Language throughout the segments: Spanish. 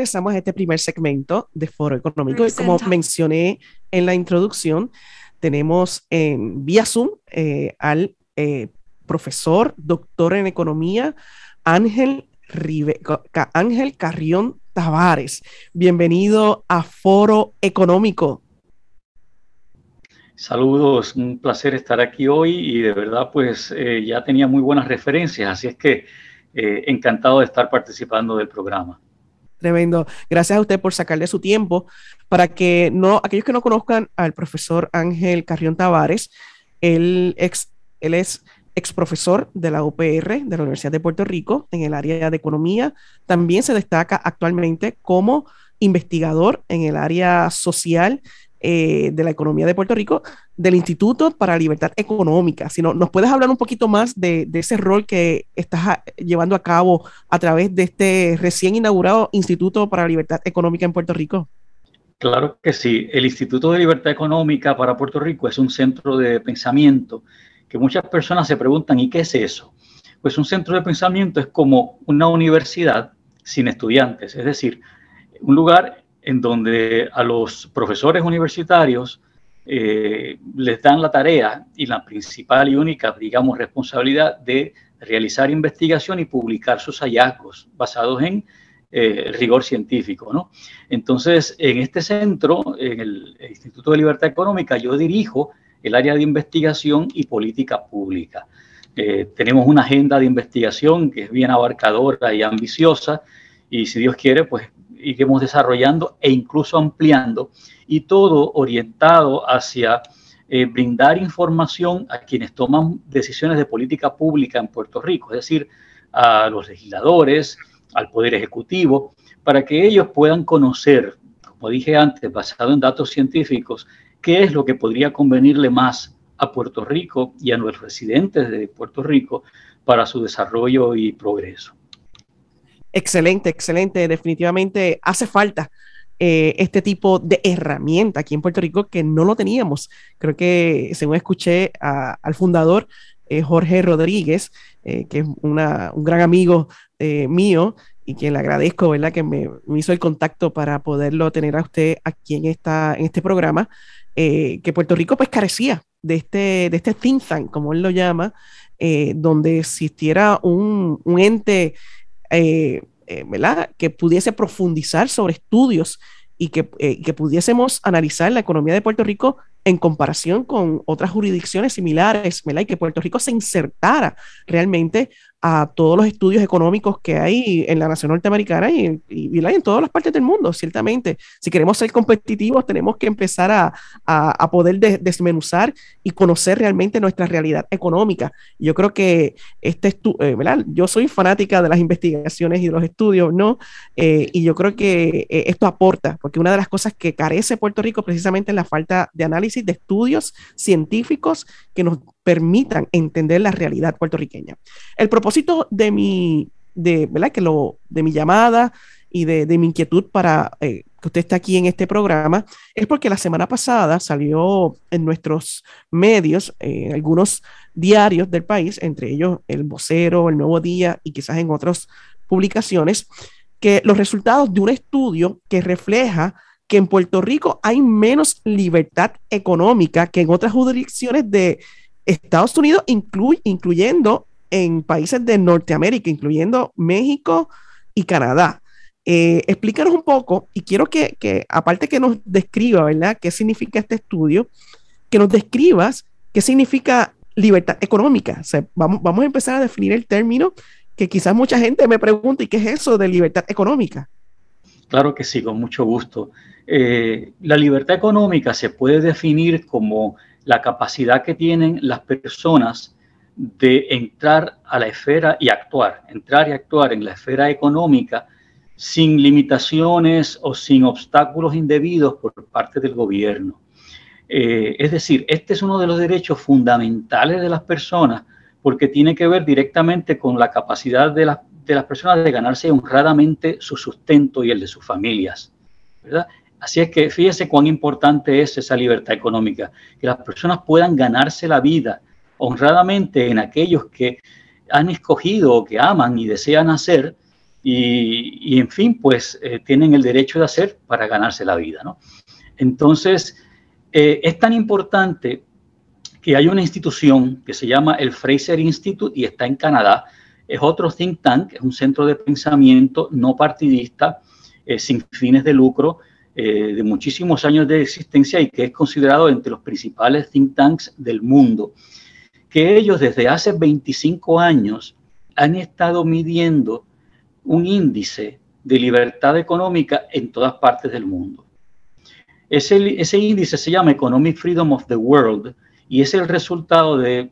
regresamos a este primer segmento de Foro Económico y como mencioné en la introducción, tenemos en vía Zoom al profesor, doctor en economía, Ángel Carrión Tavares. Bienvenido a Foro Económico. Saludos, un placer estar aquí hoy y de verdad pues ya tenía muy buenas referencias, así es que encantado de estar participando del programa. Tremendo. Gracias a usted por sacarle su tiempo. Para que aquellos que no conozcan al profesor Ángel Carrión Tavares, él es ex profesor de la UPR, de la Universidad de Puerto Rico, en el área de economía. También se destaca actualmente como investigador en el área social de la economía de Puerto Rico, del Instituto para la Libertad Económica. Si ¿nos puedes hablar un poquito más de ese rol que estás llevando a cabo a través de este recién inaugurado Instituto para la Libertad Económica en Puerto Rico? Claro que sí. El Instituto de Libertad Económica para Puerto Rico es un centro de pensamiento que muchas personas se preguntan, ¿y qué es eso? Pues un centro de pensamiento es como una universidad sin estudiantes, es decir, un lugar en donde a los profesores universitarios les dan la tarea y la principal y única, digamos, responsabilidad de realizar investigación y publicar sus hallazgos basados en rigor científico, ¿no? Entonces, en este centro, en el Instituto de Libertad Económica, yo dirijo el área de investigación y política pública. Tenemos una agenda de investigación que es bien abarcadora y ambiciosa, y si Dios quiere, pues iremos desarrollando e incluso ampliando, y todo orientado hacia brindar información a quienes toman decisiones de política pública en Puerto Rico, es decir, a los legisladores, al Poder Ejecutivo, para que ellos puedan conocer, como dije antes, basado en datos científicos, qué es lo que podría convenirle más a Puerto Rico y a los residentes de Puerto Rico para su desarrollo y progreso. Excelente, excelente. Definitivamente hace falta este tipo de herramienta aquí en Puerto Rico que no lo teníamos. Creo que, según escuché al fundador, Jorge Rodríguez, que es un gran amigo mío y quien le agradezco, ¿verdad?, que me hizo el contacto para poderlo tener a usted aquí en este programa, que Puerto Rico pues carecía de este think tank, como él lo llama, donde existiera un ente ¿verdad?, que pudiese profundizar sobre estudios y que pudiésemos analizar la economía de Puerto Rico en comparación con otras jurisdicciones similares, ¿verdad?, y que Puerto Rico se insertara realmente a todos los estudios económicos que hay en la nación norteamericana y en todas las partes del mundo, ciertamente. Si queremos ser competitivos, tenemos que empezar a poder desmenuzar y conocer realmente nuestra realidad económica. Yo creo que ¿verdad?, yo soy fanática de las investigaciones y de los estudios, ¿no? Y yo creo que esto aporta, porque una de las cosas que carece Puerto Rico precisamente es la falta de análisis de estudios científicos que nos permitan entender la realidad puertorriqueña. El propósito de mi llamada y de mi inquietud para que usted esté aquí en este programa es porque la semana pasada salió en nuestros medios, algunos diarios del país, entre ellos El Vocero, El Nuevo Día y quizás en otras publicaciones, que los resultados de un estudio que refleja que en Puerto Rico hay menos libertad económica que en otras jurisdicciones de Estados Unidos, incluyendo en países de Norteamérica, incluyendo México y Canadá. Explícanos un poco, y quiero que aparte que nos describa, ¿verdad?, qué significa este estudio, que nos describas qué significa libertad económica. O sea, vamos a empezar a definir el término, que quizás mucha gente me pregunte, ¿y qué es eso de libertad económica? Claro que sí, con mucho gusto. La libertad económica se puede definir como la capacidad que tienen las personas de entrar a la esfera y entrar y actuar en la esfera económica sin limitaciones o sin obstáculos indebidos por parte del gobierno. Es decir, este es uno de los derechos fundamentales de las personas porque tiene que ver directamente con la capacidad de las personas de ganarse honradamente su sustento y el de sus familias, ¿verdad? Así es que fíjese cuán importante es esa libertad económica, que las personas puedan ganarse la vida honradamente en aquellos que han escogido o que aman y desean hacer, y en fin, pues tienen el derecho de hacer para ganarse la vida, ¿no? Entonces, es tan importante que hay una institución que se llama el Fraser Institute y está en Canadá. Es otro think tank, es un centro de pensamiento no partidista, sin fines de lucro, de muchísimos años de existencia y que es considerado entre los principales think tanks del mundo, que ellos desde hace 25 años han estado midiendo un índice de libertad económica en todas partes del mundo. Ese índice se llama Economic Freedom of the World y es el resultado de,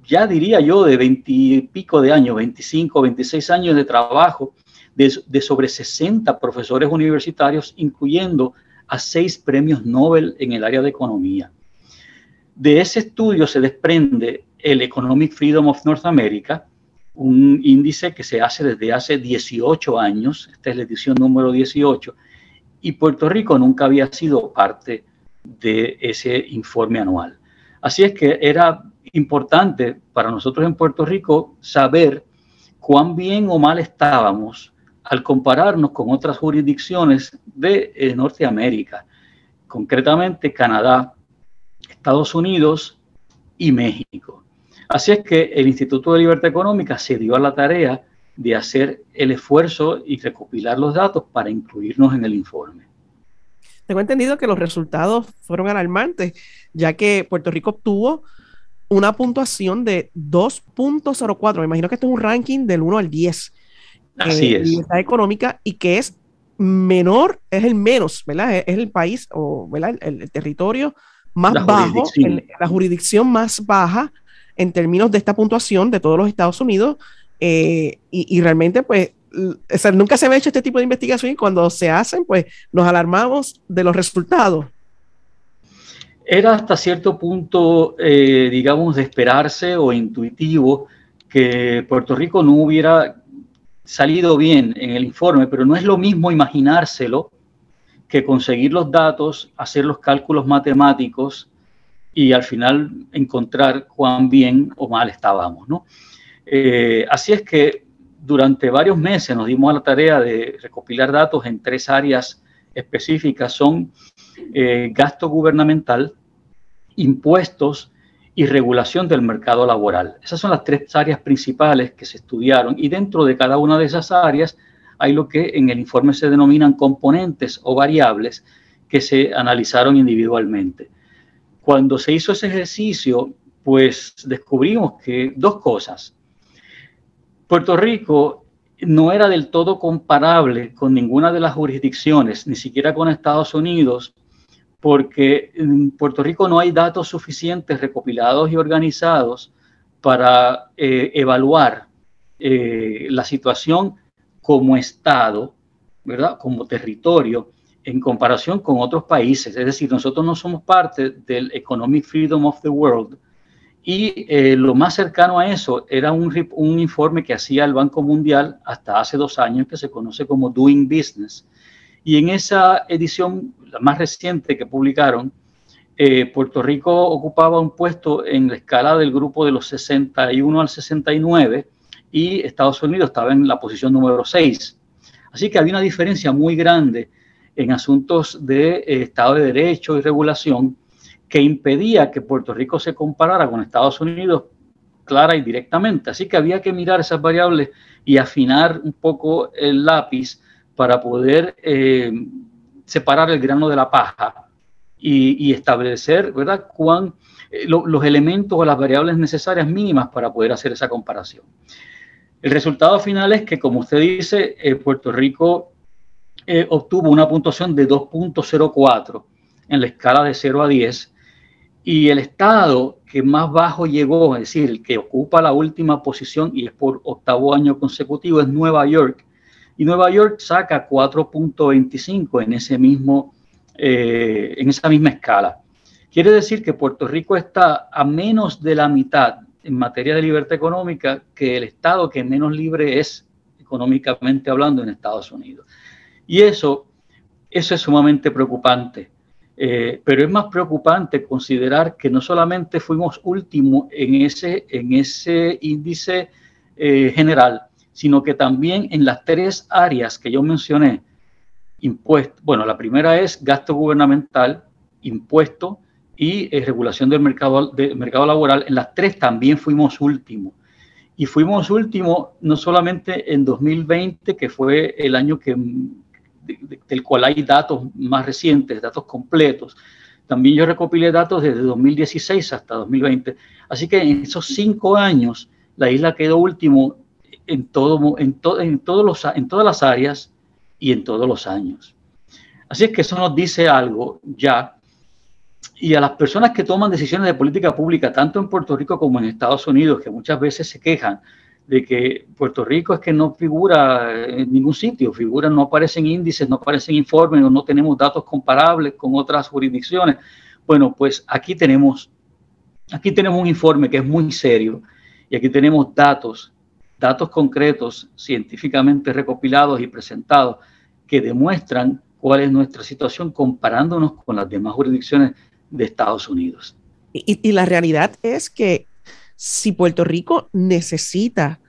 ya diría yo, de 20 y pico de años, 25, 26 años de trabajo de sobre 60 profesores universitarios, incluyendo a 6 premios Nobel en el área de economía. De ese estudio se desprende el Economic Freedom of North America, un índice que se hace desde hace 18 años, esta es la edición número 18, y Puerto Rico nunca había sido parte de ese informe anual. Así es que era importante para nosotros en Puerto Rico saber cuán bien o mal estábamos al compararnos con otras jurisdicciones de Norteamérica, concretamente Canadá, Estados Unidos y México. Así es que el Instituto de Libertad Económica se dio a la tarea de hacer el esfuerzo y recopilar los datos para incluirnos en el informe. Tengo entendido que los resultados fueron alarmantes, ya que Puerto Rico obtuvo una puntuación de 2.04. Me imagino que esto es un ranking del 1 al 10. Así es. Libertad económica, y que es menor, es el menos, ¿verdad? Es el país, o ¿verdad? El territorio más bajo, la jurisdicción más baja en términos de esta puntuación de todos los Estados Unidos, y realmente, pues, o sea, nunca se había hecho este tipo de investigación y cuando se hacen, pues, nos alarmamos de los resultados. Era hasta cierto punto, digamos, de esperarse o intuitivo que Puerto Rico no hubiera salido bien en el informe, pero no es lo mismo imaginárselo que conseguir los datos, hacer los cálculos matemáticos y al final encontrar cuán bien o mal estábamos, ¿no? Así es que durante varios meses nos dimos a la tarea de recopilar datos en 3 áreas específicas. Son gasto gubernamental, impuestos y regulación del mercado laboral. Esas son las 3 áreas principales que se estudiaron, y dentro de cada una de esas áreas hay lo que en el informe se denominan componentes o variables que se analizaron individualmente. Cuando se hizo ese ejercicio, pues descubrimos que 2 cosas. Puerto Rico no era del todo comparable con ninguna de las jurisdicciones, ni siquiera con Estados Unidos, porque en Puerto Rico no hay datos suficientes recopilados y organizados para evaluar la situación como Estado, ¿verdad? Como territorio, en comparación con otros países. Es decir, nosotros no somos parte del Economic Freedom of the World, y lo más cercano a eso era un informe que hacía el Banco Mundial hasta hace 2 años, que se conoce como Doing Business. Y en esa edición, la más reciente que publicaron, Puerto Rico ocupaba un puesto en la escala del grupo de los 61 al 69 y Estados Unidos estaba en la posición número 6. Así que había una diferencia muy grande en asuntos de Estado de Derecho y regulación que impedía que Puerto Rico se comparara con Estados Unidos clara y directamente. Así que había que mirar esas variables y afinar un poco el lápiz para poder separar el grano de la paja y establecer, ¿verdad?, los elementos o las variables necesarias mínimas para poder hacer esa comparación. El resultado final es que, como usted dice, Puerto Rico obtuvo una puntuación de 2.04 en la escala de 0 a 10, y el estado que más bajo llegó, es decir, el que ocupa la última posición y es por 8º año consecutivo, es Nueva York. Y Nueva York saca 4.25 en esa misma escala. Quiere decir que Puerto Rico está a menos de la mitad en materia de libertad económica que el estado que menos libre es, económicamente hablando, en Estados Unidos. Y eso es sumamente preocupante. Pero es más preocupante considerar que no solamente fuimos último en ese índice general, sino que también en las 3 áreas que yo mencioné, impuestos. Bueno, la primera es gasto gubernamental, impuesto y regulación del mercado laboral. En las 3 también fuimos últimos. Y fuimos últimos no solamente en 2020, que fue el año del cual hay datos más recientes, datos completos. También yo recopilé datos desde 2016 hasta 2020. Así que en esos 5 años, la isla quedó último en todas las áreas y en todos los años. Así es que eso nos dice algo ya. Y a las personas que toman decisiones de política pública, tanto en Puerto Rico como en Estados Unidos, que muchas veces se quejan de que Puerto Rico es que no figura en ningún sitio, no aparecen índices, no aparecen informes, no tenemos datos comparables con otras jurisdicciones. Bueno, pues aquí tenemos un informe que es muy serio y aquí tenemos datos concretos, científicamente recopilados y presentados, que demuestran cuál es nuestra situación comparándonos con las demás jurisdicciones de Estados Unidos. Y la realidad es que si Puerto Rico necesita